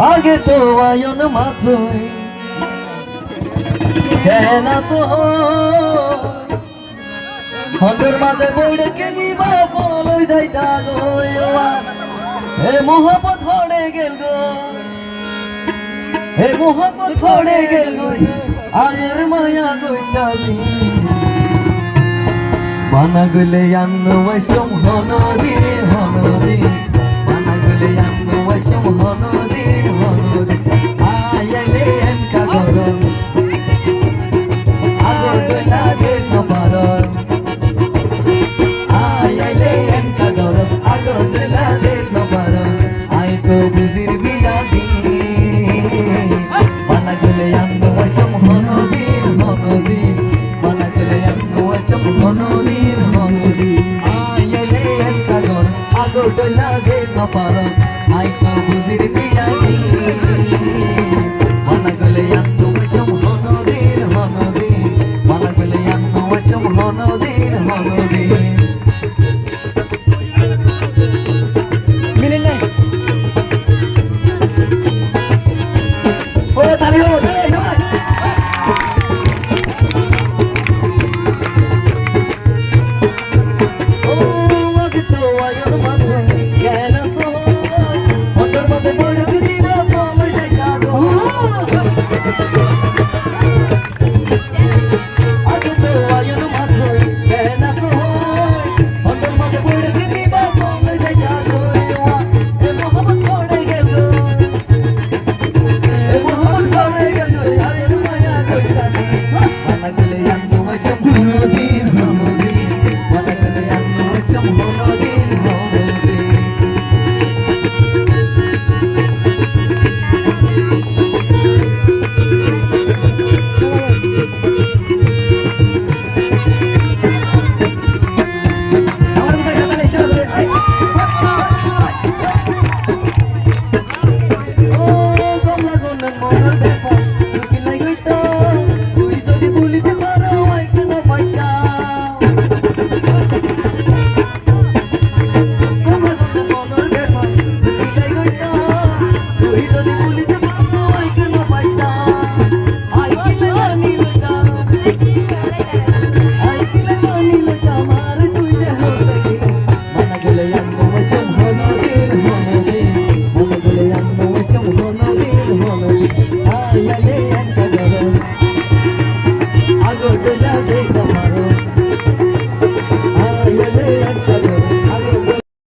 আগে তো আয়ন মাত্রই কেন হন্ডর মাঝে বইড়ে কে দিবা ফলই যাইতা গো হে মোহাম্মদ হড়ে গেল গো হে মোহাম্মদ হড়ে গেল গো আগের মায়া গইতাছি মানা গলে আন্ন বৈষম হনদি হনদি মানা গলে আন্ন বৈষম হনদি হনদি আইলে এনকা গরম আগর বেলা দেশ নপারন আইলে এনকা গরম আগর বেলা দেশ নপারন আই তো বুঝির বিয়া দি মানা গলে আন্ন বৈষম হনদি হনদি মানা গলে আন্ন বৈষম হনদি হনদি আইলে এনকা গরম আগর বেলা দেশ নপারন আই তো বুঝির বিয়া দি মানা গলে আন্ন বৈষম হনদি হনদি মানা গলে আন্ন বৈষম হনদি হনদি মিলে নাই ও তালি হো তালি ও আগে তো আয়ন মাত্র কেন সো হন্ডর মধ্যে বড় দিবা ফলই যাইতা গো আগে তো আয়ন মাত্র কেন সো হন্ডর মধ্যে বড় দিবা ফলই যাইতা গো এ মোহাম্মদ পড়ে গেল এ মোহাম্মদ পড়ে গেল আগের মায়া কইতাছি মানা গলে আন্ন বৈষম হনদি হনদি মানা গলে আন্ন বৈষম হনদি হনদি আমার কথা কাটালে চলে আই ও কমলা গনে মনের দেখা কি লাগাইতা তুই যদি ভুলিতে পারো আই কেন পাইতা কমলা গনে মনের দেখা কি লাগাইতা তুই যদি ভুলিতে পারো আই কেন পাইতা আই কি লাগানি লইতা আই কি লাগানি লইতা মার তুই দেহ সখী মানা গলে